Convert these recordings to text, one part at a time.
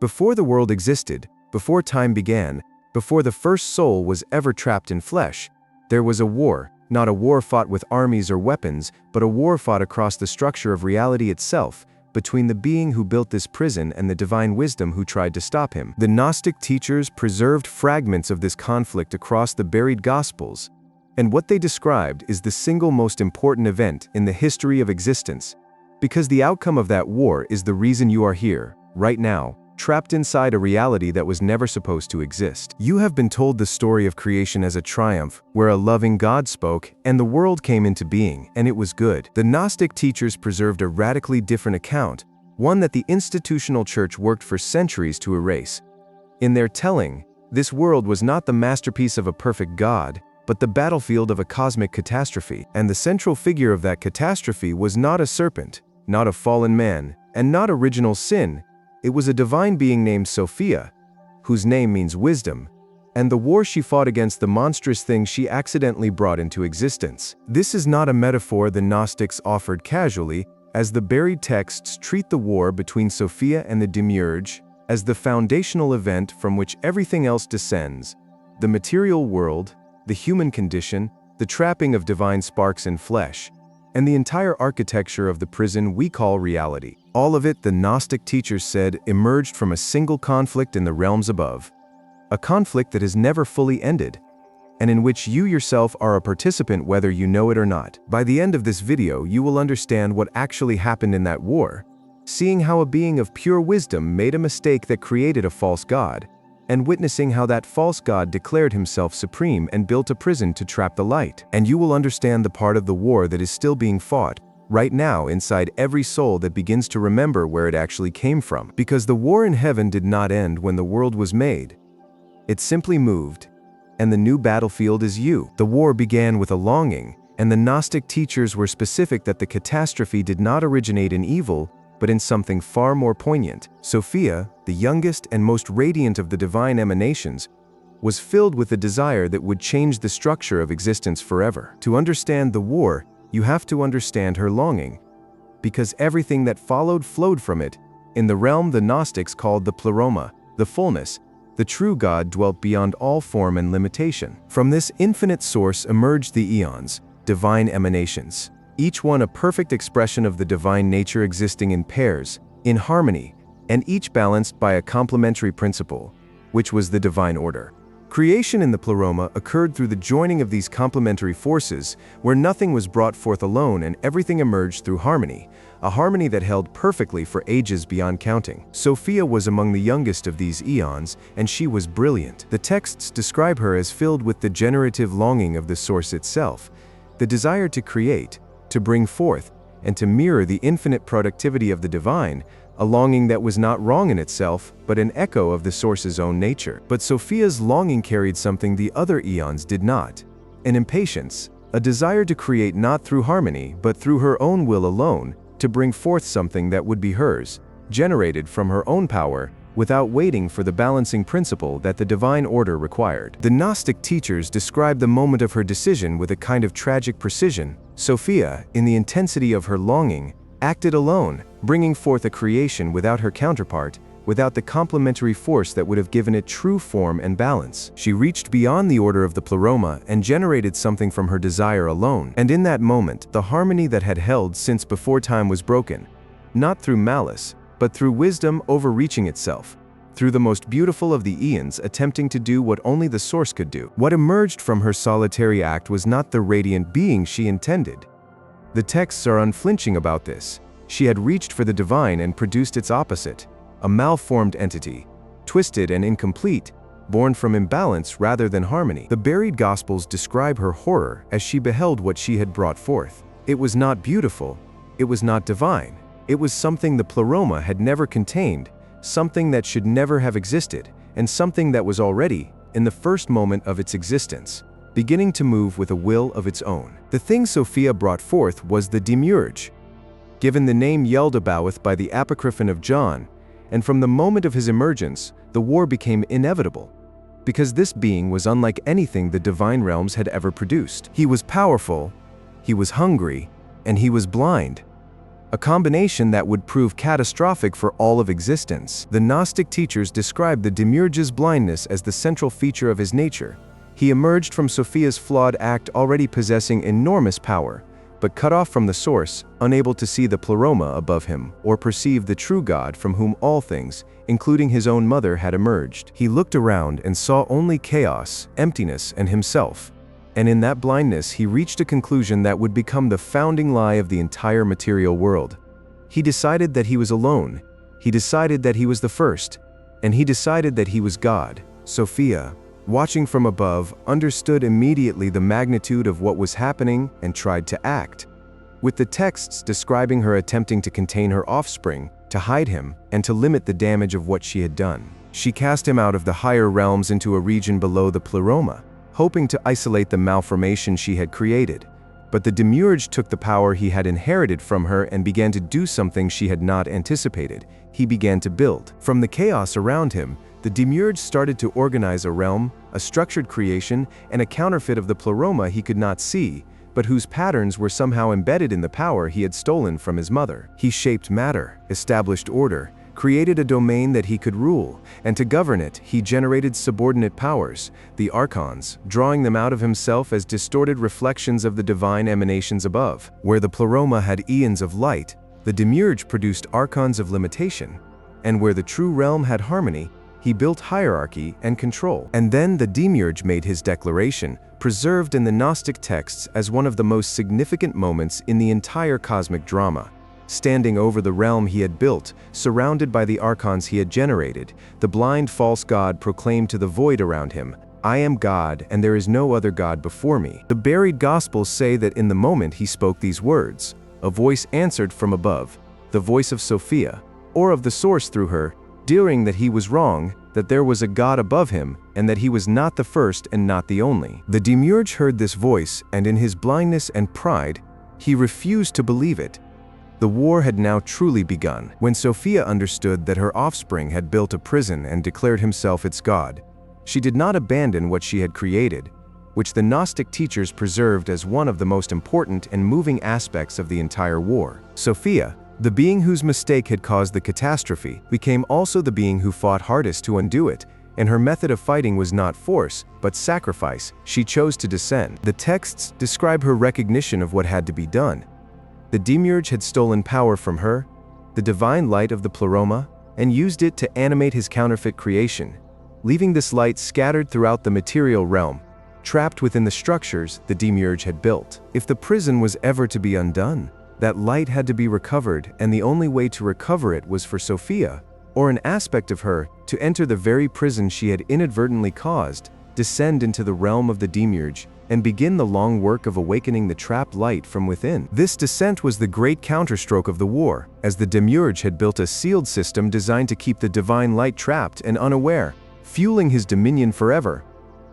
Before the world existed, before time began, before the first soul was ever trapped in flesh, there was a war, not a war fought with armies or weapons, but a war fought across the structure of reality itself, between the being who built this prison and the divine wisdom who tried to stop him. The Gnostic teachers preserved fragments of this conflict across the buried Gospels, and what they described is the single most important event in the history of existence, because the outcome of that war is the reason you are here, right now, trapped inside a reality that was never supposed to exist. You have been told the story of creation as a triumph, where a loving God spoke, and the world came into being, and it was good. The Gnostic teachers preserved a radically different account, one that the institutional church worked for centuries to erase. In their telling, this world was not the masterpiece of a perfect God, but the battlefield of a cosmic catastrophe, and the central figure of that catastrophe was not a serpent, not a fallen man, and not original sin. It was a divine being named Sophia, whose name means wisdom, and the war she fought against the monstrous things she accidentally brought into existence. This is not a metaphor the Gnostics offered casually, as the buried texts treat the war between Sophia and the Demiurge as the foundational event from which everything else descends: the material world, the human condition, the trapping of divine sparks in flesh, and the entire architecture of the prison we call reality. All of it, the Gnostic teachers said, emerged from a single conflict in the realms above. A conflict that has never fully ended, and in which you yourself are a participant whether you know it or not. By the end of this video, you will understand what actually happened in that war, seeing how a being of pure wisdom made a mistake that created a false god, and witnessing how that false god declared himself supreme and built a prison to trap the light. And you will understand the part of the war that is still being fought right now inside every soul that begins to remember where it actually came from. Because the war in heaven did not end when the world was made. It simply moved, and the new battlefield is you. The war began with a longing, and the Gnostic teachers were specific that the catastrophe did not originate in evil, but in something far more poignant. Sophia, the youngest and most radiant of the divine emanations, was filled with a desire that would change the structure of existence forever. To understand the war, you have to understand her longing, because everything that followed flowed from it. In the realm the Gnostics called the pleroma, the fullness, the true God dwelt beyond all form and limitation. From this infinite source emerged the eons, divine emanations, each one a perfect expression of the divine nature existing in pairs, in harmony, and each balanced by a complementary principle, which was the divine order. Creation in the pleroma occurred through the joining of these complementary forces, where nothing was brought forth alone and everything emerged through harmony, a harmony that held perfectly for ages beyond counting. Sophia was among the youngest of these eons, and she was brilliant. The texts describe her as filled with the generative longing of the source itself, the desire to create, to bring forth, and to mirror the infinite productivity of the divine, a longing that was not wrong in itself, but an echo of the source's own nature. But Sophia's longing carried something the other eons did not: an impatience, a desire to create not through harmony, but through her own will alone, to bring forth something that would be hers, generated from her own power, without waiting for the balancing principle that the divine order required. The Gnostic teachers describe the moment of her decision with a kind of tragic precision. Sophia, in the intensity of her longing, acted alone, bringing forth a creation without her counterpart, without the complementary force that would have given it true form and balance. She reached beyond the order of the pleroma and generated something from her desire alone. And in that moment, the harmony that had held since before time was broken, not through malice, but through wisdom overreaching itself, through the most beautiful of the eons attempting to do what only the source could do. What emerged from her solitary act was not the radiant being she intended. The texts are unflinching about this. She had reached for the divine and produced its opposite, a malformed entity, twisted and incomplete, born from imbalance rather than harmony. The buried Gospels describe her horror as she beheld what she had brought forth. It was not beautiful, it was not divine, it was something the pleroma had never contained, something that should never have existed, and something that was already, in the first moment of its existence, beginning to move with a will of its own. The thing Sophia brought forth was the Demiurge, given the name Yaldabaoth by the Apocryphon of John, and from the moment of his emergence, the war became inevitable, because this being was unlike anything the divine realms had ever produced. He was powerful, he was hungry, and he was blind. a combination that would prove catastrophic for all of existence. The Gnostic teachers described the Demiurge's blindness as the central feature of his nature. He emerged from Sophia's flawed act already possessing enormous power, but cut off from the source, unable to see the pleroma above him or perceive the true God from whom all things, including his own mother, had emerged. He looked around and saw only chaos, emptiness, and himself. And in that blindness, he reached a conclusion that would become the founding lie of the entire material world. He decided that he was alone. He decided that he was the first. And he decided that he was God. Sophia, watching from above, understood immediately the magnitude of what was happening and tried to act. With the texts describing her attempting to contain her offspring, to hide him, and to limit the damage of what she had done, she cast him out of the higher realms into a region below the pleroma, hoping to isolate the malformation she had created. But the Demiurge took the power he had inherited from her and began to do something she had not anticipated. He began to build. From the chaos around him, the Demiurge started to organize a realm, a structured creation, and a counterfeit of the pleroma he could not see, but whose patterns were somehow embedded in the power he had stolen from his mother. He shaped matter, established order, created a domain that he could rule, and to govern it, he generated subordinate powers, the archons, drawing them out of himself as distorted reflections of the divine emanations above. Where the pleroma had eons of light, the Demiurge produced archons of limitation, and where the true realm had harmony, he built hierarchy and control. And then the Demiurge made his declaration, preserved in the Gnostic texts as one of the most significant moments in the entire cosmic drama. Standing over the realm he had built, surrounded by the archons he had generated, the blind false god proclaimed to the void around him, "I am God, and there is no other God before me." The buried Gospels say that in the moment he spoke these words, a voice answered from above, the voice of Sophia, or of the source through her, declaring that he was wrong, that there was a God above him, and that he was not the first and not the only. The Demiurge heard this voice, and in his blindness and pride, he refused to believe it. The war had now truly begun. When Sophia understood that her offspring had built a prison and declared himself its god, she did not abandon what she had created, which the Gnostic teachers preserved as one of the most important and moving aspects of the entire war. Sophia, the being whose mistake had caused the catastrophe, became also the being who fought hardest to undo it, and her method of fighting was not force, but sacrifice. She chose to descend. The texts describe her recognition of what had to be done. The Demiurge had stolen power from her, the divine light of the pleroma, and used it to animate his counterfeit creation, leaving this light scattered throughout the material realm, trapped within the structures the Demiurge had built. If the prison was ever to be undone, that light had to be recovered, and the only way to recover it was for Sophia, or an aspect of her, to enter the very prison she had inadvertently caused, descend into the realm of the Demiurge, and begin the long work of awakening the trapped light from within. This descent was the great counterstroke of the war, as the Demiurge had built a sealed system designed to keep the divine light trapped and unaware, fueling his dominion forever.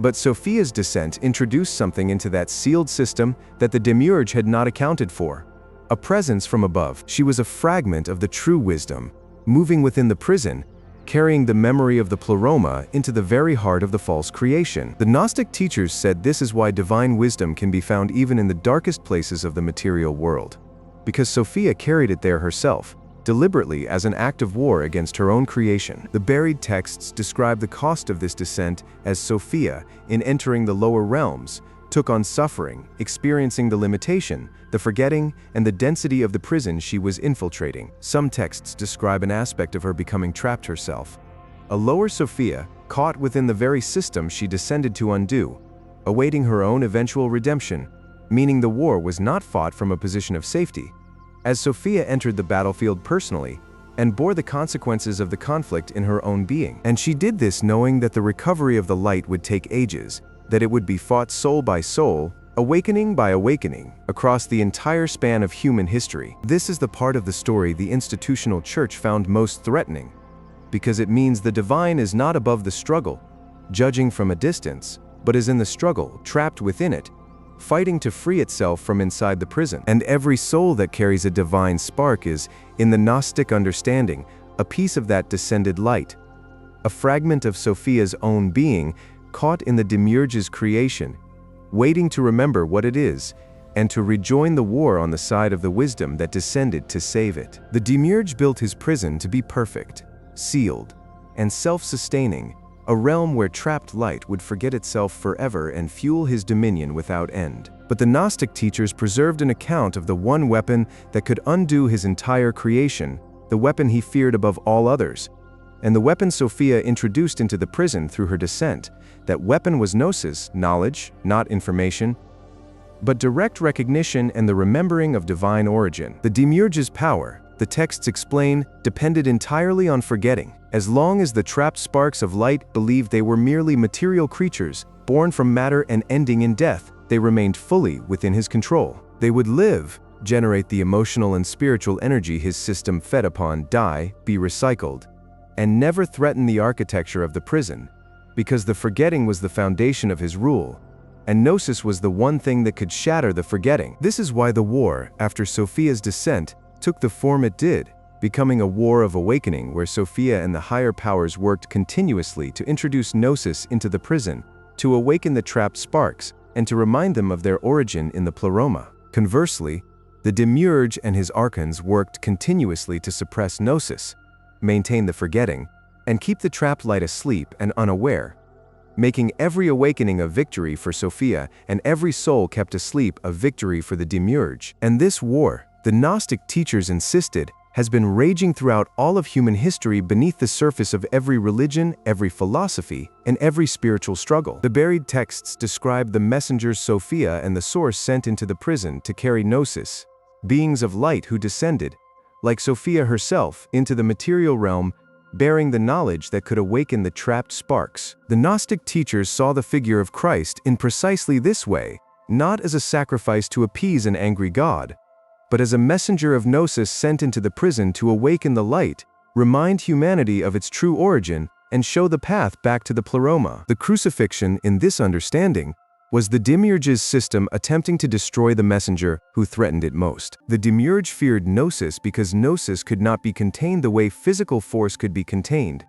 But Sophia's descent introduced something into that sealed system that the Demiurge had not accounted for. A presence from above. She was a fragment of the true wisdom, moving within the prison, carrying the memory of the pleroma into the very heart of the false creation. The Gnostic teachers said this is why divine wisdom can be found even in the darkest places of the material world, because Sophia carried it there herself, deliberately as an act of war against her own creation. The buried texts describe the cost of this descent as Sophia, in entering the lower realms, took on suffering, experiencing the limitation, the forgetting, and the density of the prison she was infiltrating. Some texts describe an aspect of her becoming trapped herself. A lower Sophia, caught within the very system she descended to undo, awaiting her own eventual redemption, meaning the war was not fought from a position of safety, as Sophia entered the battlefield personally, and bore the consequences of the conflict in her own being. And she did this knowing that the recovery of the light would take ages, that it would be fought soul by soul, awakening by awakening, across the entire span of human history. This is the part of the story the institutional church found most threatening, because it means the divine is not above the struggle, judging from a distance, but is in the struggle, trapped within it, fighting to free itself from inside the prison. And every soul that carries a divine spark is, in the Gnostic understanding, a piece of that descended light, a fragment of Sophia's own being, caught in the Demiurge's creation, waiting to remember what it is, and to rejoin the war on the side of the wisdom that descended to save it. The Demiurge built his prison to be perfect, sealed, and self-sustaining, a realm where trapped light would forget itself forever and fuel his dominion without end. But the Gnostic teachers preserved an account of the one weapon that could undo his entire creation, the weapon he feared above all others. And the weapon Sophia introduced into the prison through her descent, that weapon was gnosis, knowledge, not information, but direct recognition and the remembering of divine origin. The Demiurge's power, the texts explain, depended entirely on forgetting. As long as the trapped sparks of light believed they were merely material creatures, born from matter and ending in death, they remained fully within his control. They would live, generate the emotional and spiritual energy his system fed upon, die, be recycled, and never threaten the architecture of the prison, because the forgetting was the foundation of his rule, and gnosis was the one thing that could shatter the forgetting. This is why the war, after Sophia's descent, took the form it did, becoming a war of awakening where Sophia and the higher powers worked continuously to introduce gnosis into the prison, to awaken the trapped sparks, and to remind them of their origin in the pleroma. Conversely, the Demiurge and his archons worked continuously to suppress gnosis, maintain the forgetting, and keep the trapped light asleep and unaware, making every awakening a victory for Sophia and every soul kept asleep a victory for the Demiurge. And this war, the Gnostic teachers insisted, has been raging throughout all of human history beneath the surface of every religion, every philosophy, and every spiritual struggle. The buried texts describe the messengers Sophia and the source sent into the prison to carry gnosis, beings of light who descended, like Sophia herself, into the material realm, bearing the knowledge that could awaken the trapped sparks. The Gnostic teachers saw the figure of Christ in precisely this way, not as a sacrifice to appease an angry God, but as a messenger of gnosis sent into the prison to awaken the light, remind humanity of its true origin, and show the path back to the pleroma. The crucifixion, in this understanding, was the Demiurge's system attempting to destroy the messenger who threatened it most. The Demiurge feared gnosis because gnosis could not be contained the way physical force could be contained.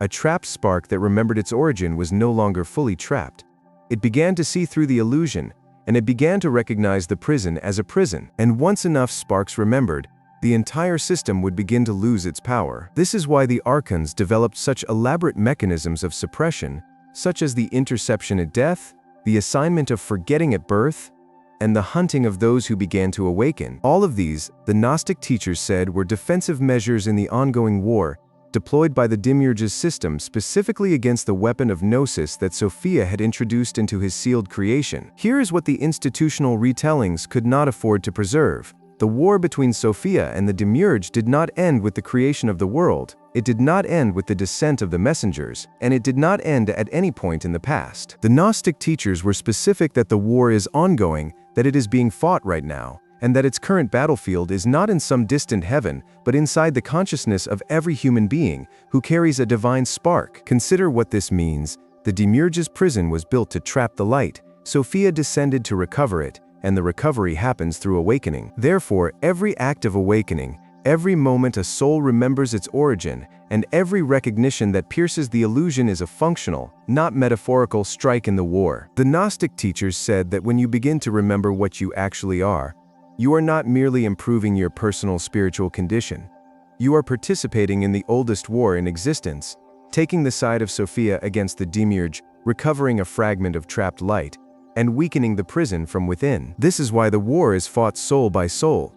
A trapped spark that remembered its origin was no longer fully trapped. It began to see through the illusion, and it began to recognize the prison as a prison. And once enough sparks remembered, the entire system would begin to lose its power. This is why the archons developed such elaborate mechanisms of suppression, such as the interception at death, the assignment of forgetting at birth, and the hunting of those who began to awaken. All of these, the Gnostic teachers said, were defensive measures in the ongoing war, deployed by the Demiurge's system specifically against the weapon of gnosis that Sophia had introduced into his sealed creation. Here is what the institutional retellings could not afford to preserve. The war between Sophia and the Demiurge did not end with the creation of the world, it did not end with the descent of the messengers, and it did not end at any point in the past. The Gnostic teachers were specific that the war is ongoing, that it is being fought right now, and that its current battlefield is not in some distant heaven, but inside the consciousness of every human being who carries a divine spark. Consider what this means. The Demiurge's prison was built to trap the light. Sophia descended to recover it, and the recovery happens through awakening. Therefore, every act of awakening, every moment a soul remembers its origin, and every recognition that pierces the illusion is a functional, not metaphorical strike in the war. The Gnostic teachers said that when you begin to remember what you actually are, you are not merely improving your personal spiritual condition. You are participating in the oldest war in existence, taking the side of Sophia against the Demiurge, recovering a fragment of trapped light, and weakening the prison from within. This is why the war is fought soul by soul.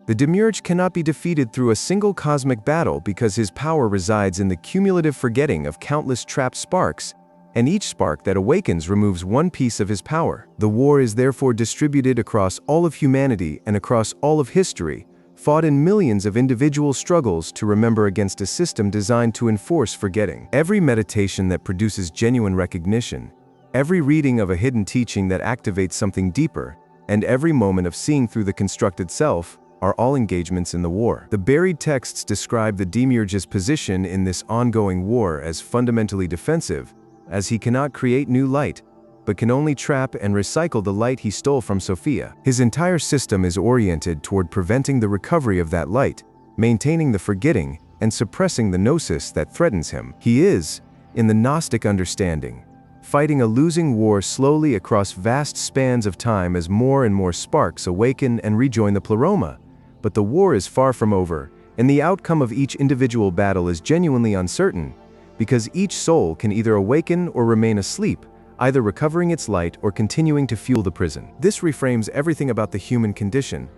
The Demiurge cannot be defeated through a single cosmic battle because his power resides in the cumulative forgetting of countless trapped sparks, and each spark that awakens removes one piece of his power. The war is therefore distributed across all of humanity and across all of history, fought in millions of individual struggles to remember against a system designed to enforce forgetting. Every meditation that produces genuine recognition, every reading of a hidden teaching that activates something deeper, and every moment of seeing through the constructed self are all engagements in the war. The buried texts describe the Demiurge's position in this ongoing war as fundamentally defensive, as he cannot create new light, but can only trap and recycle the light he stole from Sophia. His entire system is oriented toward preventing the recovery of that light, maintaining the forgetting, and suppressing the gnosis that threatens him. He is, in the Gnostic understanding, fighting a losing war slowly across vast spans of time as more and more sparks awaken and rejoin the pleroma. But the war is far from over, and the outcome of each individual battle is genuinely uncertain, because each soul can either awaken or remain asleep, either recovering its light or continuing to fuel the prison. This reframes everything about the human condition.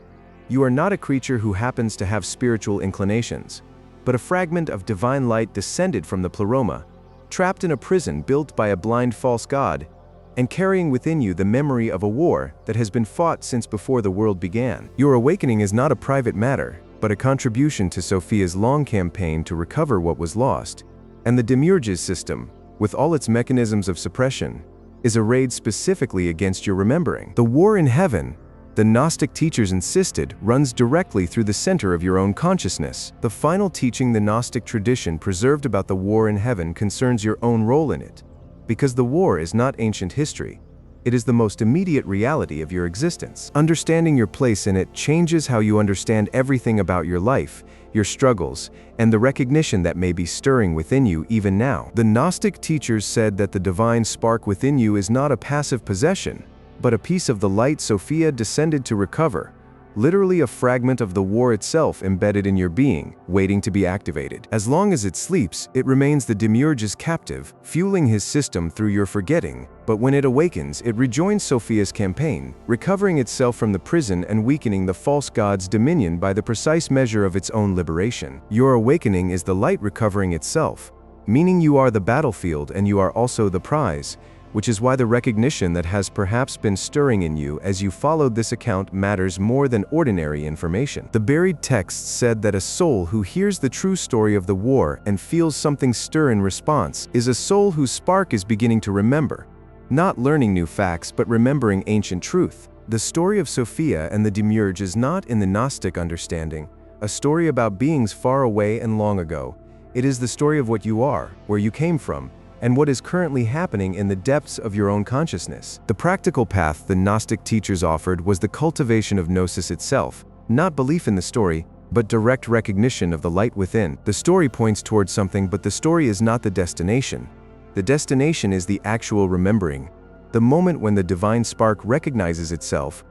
You are not a creature who happens to have spiritual inclinations, but a fragment of divine light descended from the pleroma, trapped in a prison built by a blind false god, and carrying within you the memory of a war that has been fought since before the world began. Your awakening is not a private matter, but a contribution to Sophia's long campaign to recover what was lost. And the Demiurge's system, with all its mechanisms of suppression, is arrayed specifically against your remembering. The war in heaven, the Gnostic teachers insisted, runs directly through the center of your own consciousness. The final teaching the Gnostic tradition preserved about the war in heaven concerns your own role in it, because the war is not ancient history. It is the most immediate reality of your existence. Understanding your place in it changes how you understand everything about your life, your struggles, and the recognition that may be stirring within you even now. The Gnostic teachers said that the divine spark within you is not a passive possession, but a piece of the light Sophia descended to recover, literally a fragment of the war itself embedded in your being, waiting to be activated. As long as it sleeps, it remains the Demiurge's captive, fueling his system through your forgetting, but when it awakens, it rejoins Sophia's campaign, recovering itself from the prison and weakening the false god's dominion by the precise measure of its own liberation. Your awakening is the light recovering itself, meaning you are the battlefield and you are also the prize, which is why the recognition that has perhaps been stirring in you as you followed this account matters more than ordinary information. The buried texts said that a soul who hears the true story of the war and feels something stir in response is a soul whose spark is beginning to remember, not learning new facts but remembering ancient truth. The story of Sophia and the Demiurge is not, in the Gnostic understanding, a story about beings far away and long ago. It is the story of what you are, where you came from, and what is currently happening in the depths of your own consciousness. The practical path the Gnostic teachers offered was the cultivation of Gnosis itself, not belief in the story, but direct recognition of the light within. The story points towards something, but the story is not the destination. The destination is the actual remembering, the moment when the divine spark recognizes itself,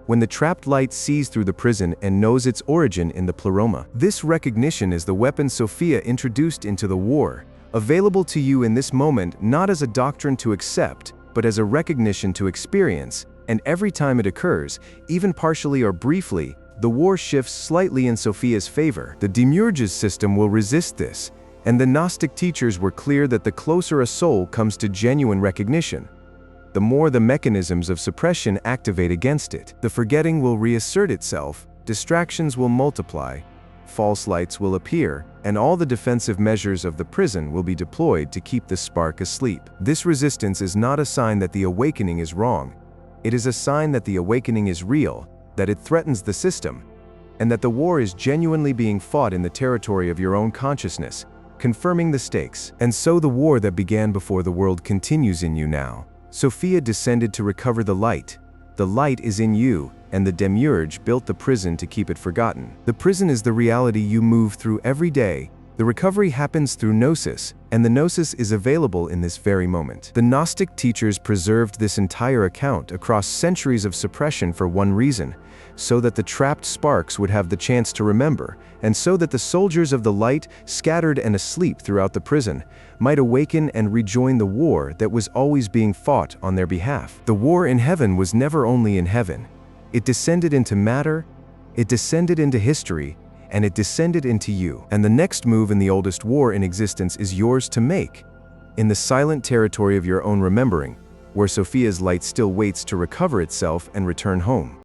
when the trapped light sees through the prison and knows its origin in the pleroma. This recognition is the weapon Sophia introduced into the war, available to you in this moment not as a doctrine to accept, but as a recognition to experience, and every time it occurs, even partially or briefly, the war shifts slightly in Sophia's favor. The Demiurge's system will resist this, and the Gnostic teachers were clear that the closer a soul comes to genuine recognition, the more the mechanisms of suppression activate against it. The forgetting will reassert itself, distractions will multiply, false lights will appear, and all the defensive measures of the prison will be deployed to keep the spark asleep. This resistance is not a sign that the awakening is wrong. It is a sign that the awakening is real, that it threatens the system, and that the war is genuinely being fought in the territory of your own consciousness, confirming the stakes. And so the war that began before the world continues in you now. Sophia descended to recover the light. The light is in you, and the Demiurge built the prison to keep it forgotten. The prison is the reality you move through every day. The recovery happens through Gnosis, and the Gnosis is available in this very moment. The Gnostic teachers preserved this entire account across centuries of suppression for one reason, so that the trapped sparks would have the chance to remember, and so that the soldiers of the light, scattered and asleep throughout the prison, might awaken and rejoin the war that was always being fought on their behalf. The war in heaven was never only in heaven. It descended into matter, it descended into history, and it descended into you. And the next move in the oldest war in existence is yours to make, in the silent territory of your own remembering, where Sophia's light still waits to recover itself and return home.